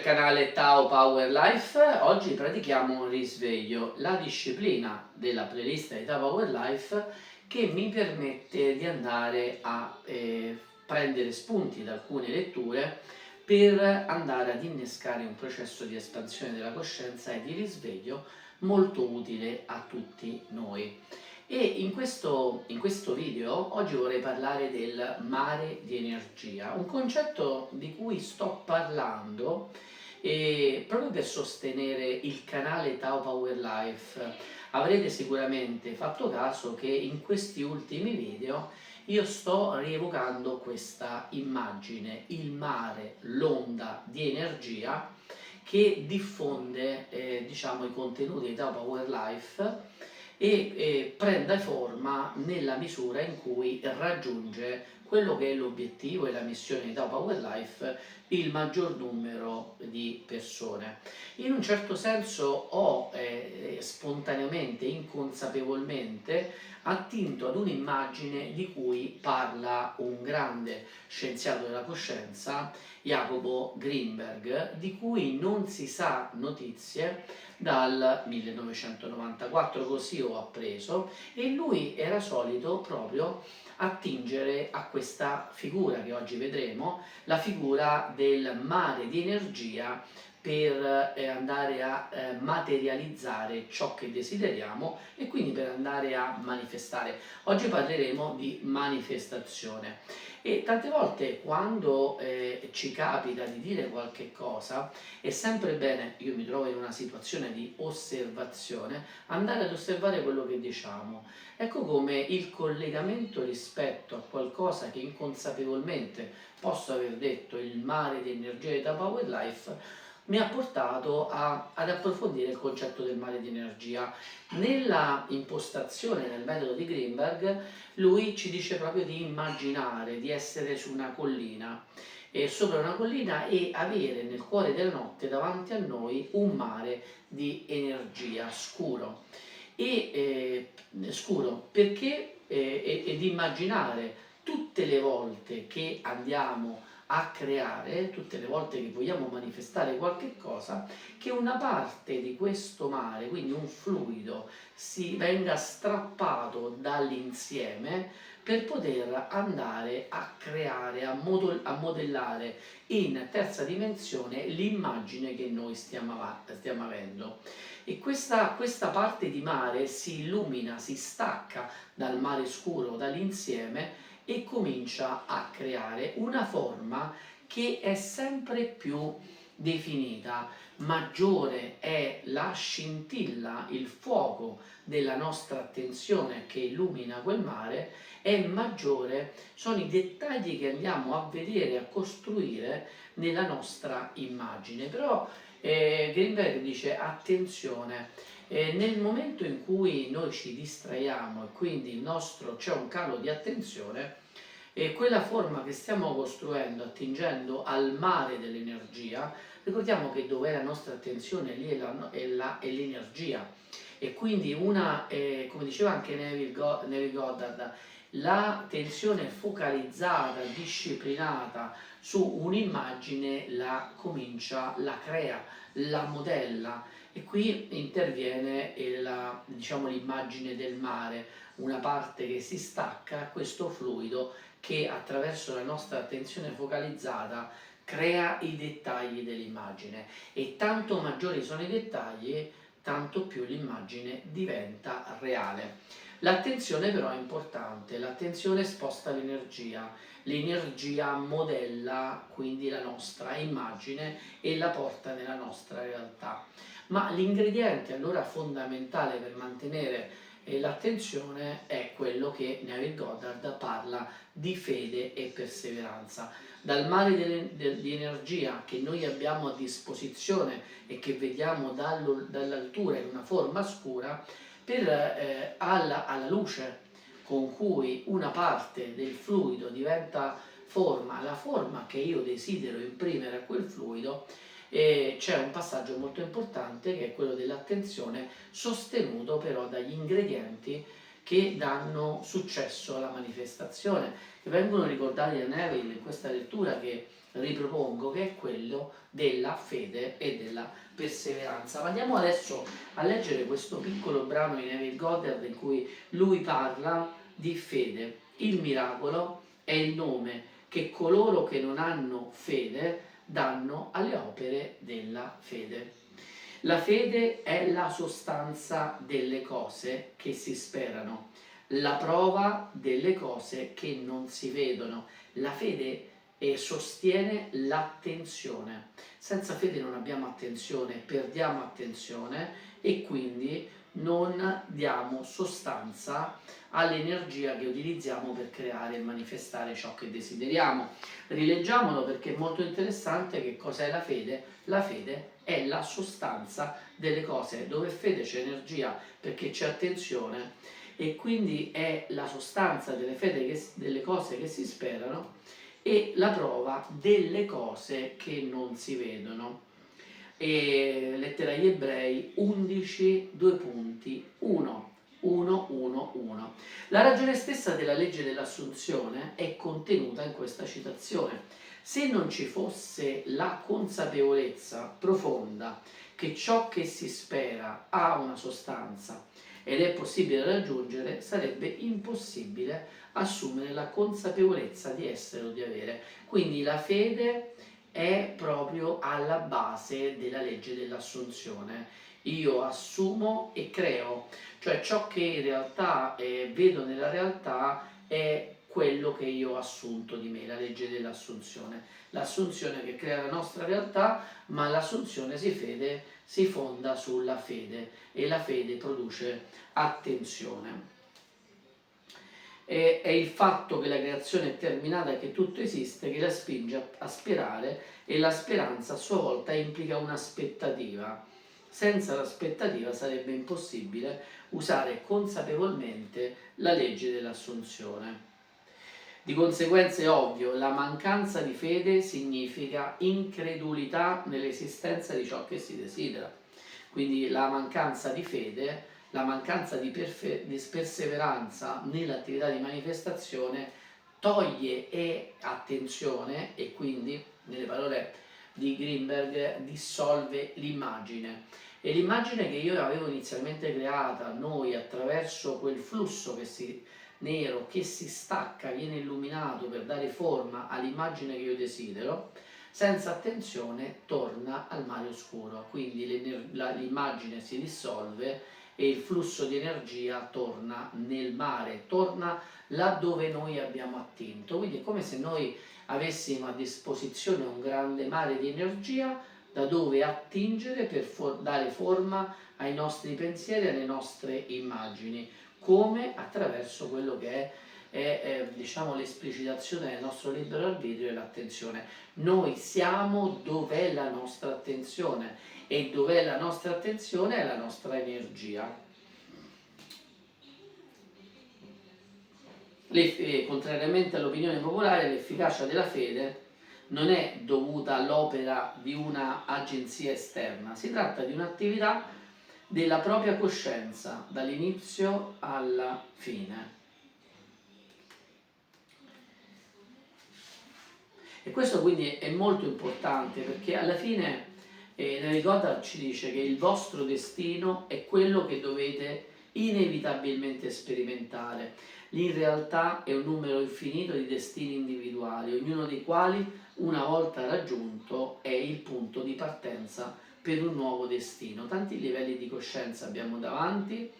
canale Tao Power Life. Oggi pratichiamo risveglio, la disciplina della playlist di Tao Power Life che mi permette di andare a prendere spunti da alcune letture per andare ad innescare un processo di espansione della coscienza e di risveglio molto utile a tutti noi. E in questo video oggi vorrei parlare del mare di energia, un concetto di cui sto parlando proprio per sostenere il canale Tao Power Life. Avrete sicuramente fatto caso che in questi ultimi video io sto rievocando questa immagine, il mare, l'onda di energia che diffonde i contenuti di Tao Power Life e prenda forma nella misura in cui raggiunge quello che è l'obiettivo e la missione di Tao Power Life, il maggior numero di persone. In un certo senso ho spontaneamente, inconsapevolmente attinto ad un'immagine di cui parla un grande scienziato della coscienza, Jacobo Greenberg, di cui non si sa notizie dal 1994, così ho appreso, e lui era solito proprio attingere a questa figura che oggi vedremo, la figura del mare di energia per andare a materializzare ciò che desideriamo e quindi per andare a manifestare. Oggi parleremo di manifestazione e tante volte quando ci capita di dire qualche cosa è sempre bene, io mi trovo in una situazione di osservazione, andare ad osservare quello che diciamo. Ecco come il collegamento rispetto a qualcosa che inconsapevolmente posso aver detto, il mare di energia di Power Life, mi ha portato ad approfondire il concetto del mare di energia. Nella impostazione del metodo di Greenberg, lui ci dice proprio di immaginare di essere su una collina, sopra una collina e avere nel cuore della notte davanti a noi un mare di energia scuro. Scuro perché ed immaginare tutte le volte che andiamo a creare, tutte le volte che vogliamo manifestare qualche cosa, che una parte di questo mare, quindi un fluido, si venga strappato dall'insieme per poter andare a creare, a modellare in terza dimensione l'immagine che noi stiamo avendo. E questa parte di mare si illumina, si stacca dal mare scuro, dall'insieme, e comincia a creare una forma che è sempre più definita. Maggiore è la scintilla, il fuoco della nostra attenzione che illumina quel mare, e maggiore sono i dettagli che andiamo a vedere, a costruire nella nostra immagine. Però Greenberg dice attenzione, nel momento in cui noi ci distraiamo e quindi c'è un calo di attenzione, quella forma che stiamo costruendo attingendo al mare dell'energia, ricordiamo che dove è la nostra attenzione lì è l'energia, e quindi come diceva anche Neville Goddard, la tensione focalizzata, disciplinata su un'immagine la crea, la modella, e qui interviene l'immagine del mare, una parte che si stacca, questo fluido che attraverso la nostra attenzione focalizzata crea i dettagli dell'immagine, e tanto maggiori sono i dettagli, tanto più l'immagine diventa reale. L'attenzione però è importante, l'attenzione sposta l'energia modella quindi la nostra immagine e la porta nella nostra realtà. Ma l'ingrediente allora fondamentale per mantenere l'attenzione è quello che Neville Goddard parla di fede e perseveranza. Dal mare di energia che noi abbiamo a disposizione e che vediamo dall'altura in una forma scura, alla luce con cui una parte del fluido diventa forma, la forma che io desidero imprimere a quel fluido, c'è un passaggio molto importante che è quello dell'attenzione, sostenuto però dagli ingredienti che danno successo alla manifestazione, che vengono ricordati da Neville in questa lettura, che ripropongo, che è quello della fede e della perseveranza. Ma andiamo adesso a leggere questo piccolo brano di Neville Goddard in cui lui parla di fede. Il miracolo è il nome che coloro che non hanno fede danno alle opere della fede. La fede è la sostanza delle cose che si sperano, la prova delle cose che non si vedono. La fede sostiene l'attenzione. Senza fede non abbiamo attenzione, perdiamo attenzione e quindi non diamo sostanza all'energia che utilizziamo per creare e manifestare ciò che desideriamo. Rileggiamolo perché è molto interessante. Che cos'è la fede? La fede è la sostanza delle cose. Dove fede c'è energia perché c'è attenzione e quindi è la sostanza delle cose che si sperano e la prova delle cose che non si vedono. E lettera agli Ebrei 11, 2 punti, 1. 1, 1, 1. La ragione stessa della legge dell'assunzione è contenuta in questa citazione. Se non ci fosse la consapevolezza profonda che ciò che si spera ha una sostanza ed è possibile raggiungere, sarebbe impossibile assumere la consapevolezza di essere o di avere. Quindi la fede è proprio alla base della legge dell'assunzione. Io assumo e creo, cioè ciò che in realtà vedo nella realtà è quello che io ho assunto di me, la legge dell'assunzione. L'assunzione che crea la nostra realtà, ma l'assunzione si fonda sulla fede e la fede produce attenzione. È il fatto che la creazione è terminata e che tutto esiste che la spinge a sperare, e la speranza a sua volta implica un'aspettativa. Senza l'aspettativa sarebbe impossibile usare consapevolmente la legge dell'assunzione. Di conseguenza è ovvio, la mancanza di fede significa incredulità nell'esistenza di ciò che si desidera. Quindi la mancanza di fede, la mancanza di perseveranza nell'attività di manifestazione toglie attenzione e quindi, nelle parole di Greenberg, dissolve l'immagine. E l'immagine che io avevo inizialmente creata, noi attraverso quel flusso nero che si stacca, viene illuminato per dare forma all'immagine che io desidero, senza attenzione torna al mare oscuro, quindi l'immagine si dissolve e il flusso di energia torna nel mare, torna laddove noi abbiamo attinto. Quindi è come se noi avessimo a disposizione un grande mare di energia da dove attingere per dare forma ai nostri pensieri, alle nostre immagini, come attraverso quello che è diciamo, l'esplicitazione del nostro libero arbitrio e l'attenzione. Noi siamo dov'è la nostra attenzione, e dov'è la nostra attenzione è la nostra energia. Contrariamente all'opinione popolare, l'efficacia della fede non è dovuta all'opera di una agenzia esterna, si tratta di un'attività della propria coscienza dall'inizio alla fine. E questo quindi è molto importante, perché alla fine Neville Goddard ci dice che il vostro destino è quello che dovete inevitabilmente sperimentare. In realtà è un numero infinito di destini individuali, ognuno dei quali, una volta raggiunto, è il punto di partenza per un nuovo destino. Tanti livelli di coscienza abbiamo davanti,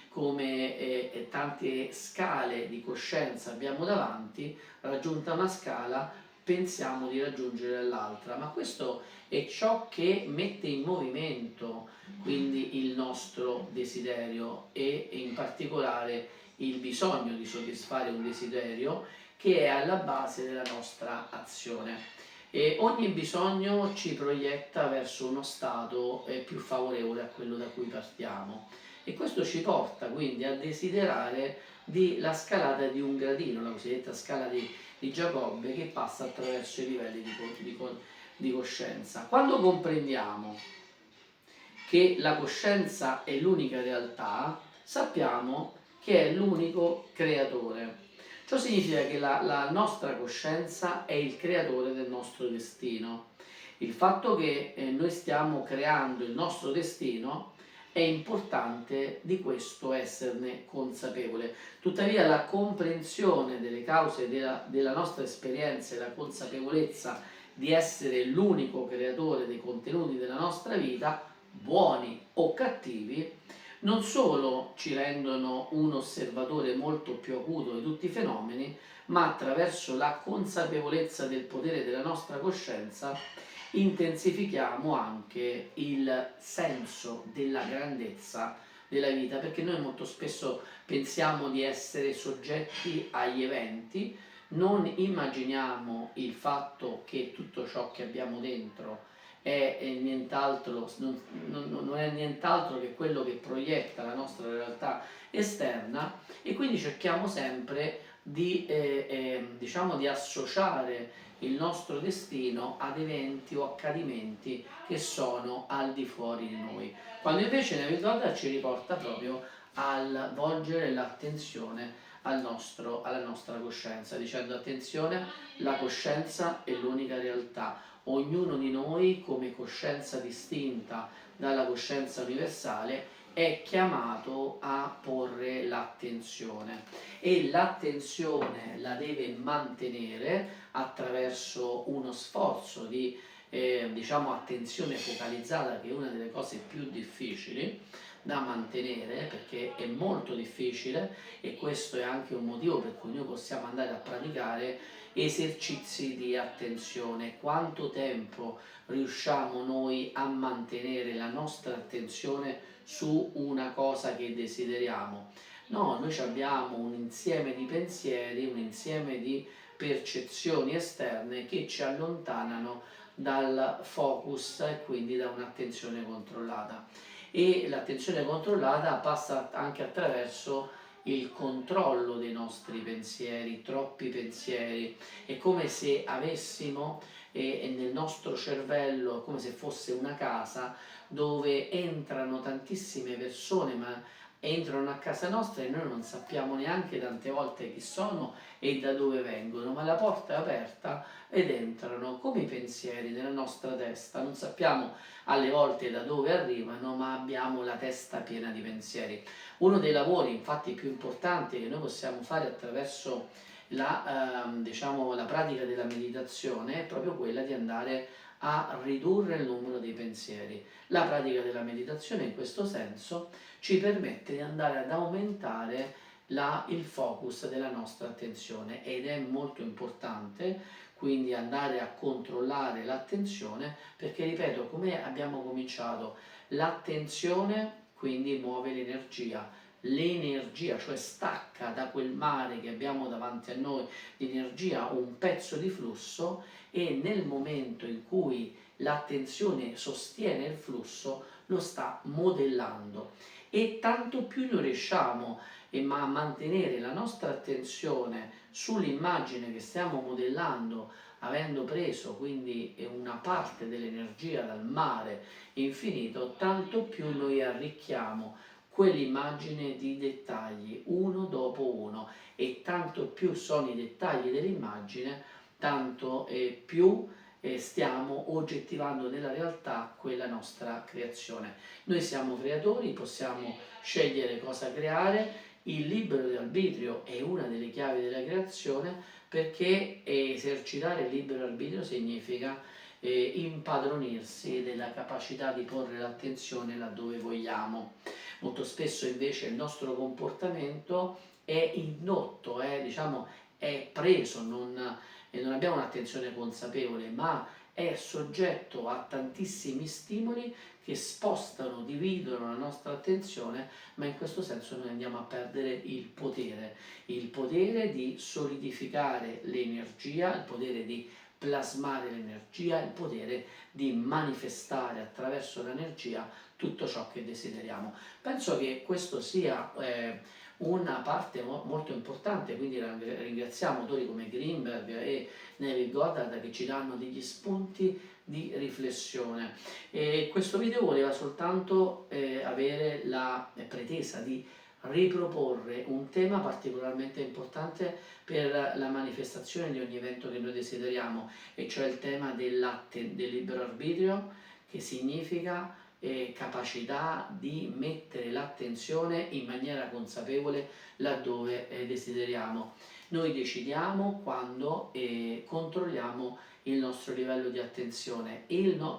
come tante scale di coscienza abbiamo davanti. Raggiunta una scala pensiamo di raggiungere l'altra, ma questo è ciò che mette in movimento quindi il nostro desiderio, e in particolare il bisogno di soddisfare un desiderio che è alla base della nostra azione. E ogni bisogno ci proietta verso uno stato più favorevole a quello da cui partiamo, e questo ci porta quindi a desiderare la scalata di un gradino, la cosiddetta scala di Giacobbe, che passa attraverso i livelli di coscienza. Quando comprendiamo che la coscienza è l'unica realtà, sappiamo che è l'unico creatore. Ciò significa che la nostra coscienza è il creatore del nostro destino. Il fatto che noi stiamo creando il nostro destino è importante di questo esserne consapevole. Tuttavia la comprensione delle cause della nostra esperienza e la consapevolezza di essere l'unico creatore dei contenuti della nostra vita, buoni o cattivi, non solo ci rendono un osservatore molto più acuto di tutti i fenomeni, ma attraverso la consapevolezza del potere della nostra coscienza intensifichiamo anche il senso della grandezza della vita, perché noi molto spesso pensiamo di essere soggetti agli eventi, non immaginiamo il fatto che tutto ciò che abbiamo dentro è nient'altro, non è nient'altro che quello che proietta la nostra realtà esterna, e quindi cerchiamo sempre di, diciamo, di associare il nostro destino ad eventi o accadimenti che sono al di fuori di noi, quando invece Neville Goddard ci riporta proprio al volgere l'attenzione alla nostra coscienza, dicendo: attenzione, la coscienza è l'unica realtà, ognuno di noi come coscienza distinta dalla coscienza universale è chiamato a porre l'attenzione, e l'attenzione la deve mantenere attraverso uno sforzo di diciamo attenzione focalizzata, che è una delle cose più difficili da mantenere, perché è molto difficile, e questo è anche un motivo per cui noi possiamo andare a praticare esercizi di attenzione. Quanto tempo riusciamo noi a mantenere la nostra attenzione su una cosa che desideriamo? No, noi abbiamo un insieme di pensieri, un insieme di percezioni esterne che ci allontanano dal focus e quindi da un'attenzione controllata. E l'attenzione controllata passa anche attraverso il controllo dei nostri pensieri, troppi pensieri. È come se avessimo nel nostro cervello, come se fosse una casa dove entrano tantissime persone, ma entrano a casa nostra e noi non sappiamo neanche tante volte chi sono e da dove vengono, ma la porta è aperta ed entrano come i pensieri nella nostra testa. Non sappiamo alle volte da dove arrivano, ma abbiamo la testa piena di pensieri. Uno dei lavori infatti più importanti che noi possiamo fare attraverso diciamo, la pratica della meditazione è proprio quella di andare a ridurre il numero dei pensieri. La pratica della meditazione in questo senso ci permette di andare ad aumentare il focus della nostra attenzione, ed è molto importante quindi andare a controllare l'attenzione, perché ripeto, come abbiamo cominciato, l'attenzione quindi muove l'energia, cioè stacca da quel mare che abbiamo davanti a noi di energia un pezzo di flusso, e nel momento in cui l'attenzione sostiene il flusso lo sta modellando, e tanto più noi riusciamo a mantenere la nostra attenzione sull'immagine che stiamo modellando, avendo preso quindi una parte dell'energia dal mare infinito, tanto più noi arricchiamo quell'immagine di dettagli uno dopo uno, e tanto più sono i dettagli dell'immagine, tanto più stiamo oggettivando nella realtà quella nostra creazione. Noi siamo creatori, possiamo scegliere cosa creare. Il libero arbitrio è una delle chiavi della creazione, perché esercitare il libero arbitrio significa impadronirsi della capacità di porre l'attenzione laddove vogliamo. Molto spesso invece il nostro comportamento è indotto, diciamo, è preso, non abbiamo un'attenzione consapevole, ma è soggetto a tantissimi stimoli che spostano, dividono la nostra attenzione, ma in questo senso noi andiamo a perdere il potere di solidificare l'energia, il potere di plasmare l'energia, il potere di manifestare attraverso l'energia tutto ciò che desideriamo. Penso che questo sia una parte molto importante, quindi ringraziamo autori come Greenberg e Neville Goddard che ci danno degli spunti di riflessione. Questo video voleva soltanto avere la pretesa di riproporre un tema particolarmente importante per la manifestazione di ogni evento che noi desideriamo, e cioè il tema del libero arbitrio, che significa capacità di mettere l'attenzione in maniera consapevole laddove desideriamo. Noi decidiamo quando controlliamo il nostro livello di attenzione.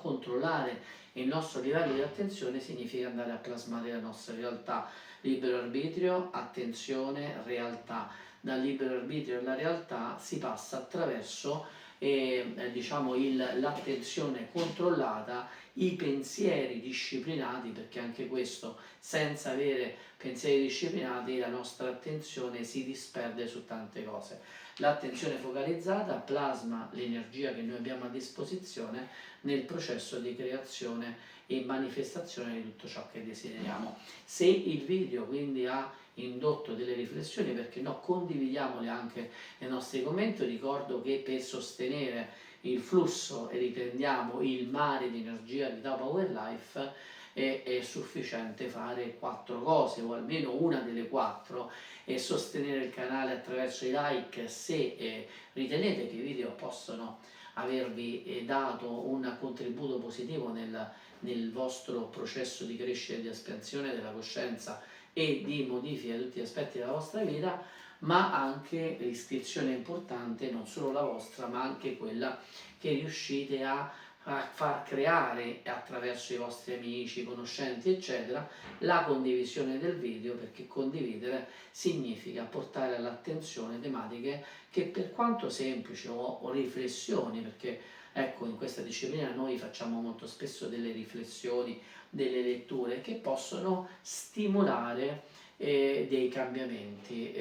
Controllare il nostro livello di attenzione significa andare a plasmare la nostra realtà. Libero arbitrio, attenzione, realtà. Dal libero arbitrio alla realtà si passa attraverso diciamo l'attenzione controllata, i pensieri disciplinati, perché anche questo, senza avere pensieri disciplinati, la nostra attenzione si disperde su tante cose. L'attenzione focalizzata plasma l'energia che noi abbiamo a disposizione nel processo di creazione e manifestazione di tutto ciò che desideriamo. Se il video quindi ha indotto delle riflessioni, perché no, condividiamole anche nei nostri commenti. Ricordo che per sostenere il flusso e riprendiamo il mare di energia di Tao Power Life è sufficiente fare 4 cose, o almeno una delle 4, e sostenere il canale attraverso i like se ritenete che i video possono avervi dato un contributo positivo nel vostro processo di crescita e di espansione della coscienza e di modifica di tutti gli aspetti della vostra vita, ma anche l'iscrizione è importante, non solo la vostra, ma anche quella che riuscite a far creare attraverso i vostri amici, conoscenti, eccetera, la condivisione del video, perché condividere significa portare all'attenzione tematiche che, per quanto semplici o riflessioni, perché ecco, in questa disciplina noi facciamo molto spesso delle riflessioni, delle letture che possono stimolare dei cambiamenti.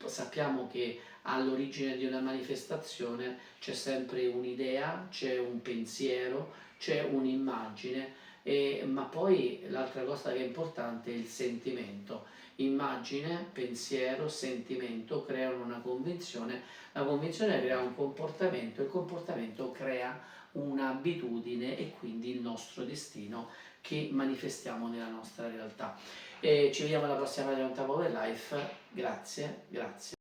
Sappiamo che all'origine di una manifestazione c'è sempre un'idea, c'è un pensiero, c'è un'immagine, ma poi l'altra cosa che è importante è il sentimento. Immagine, pensiero, sentimento creano una convinzione, la convinzione crea un comportamento, il comportamento crea un'abitudine e quindi il nostro destino che manifestiamo nella nostra realtà. Ci vediamo alla prossima Power Life. Grazie, grazie.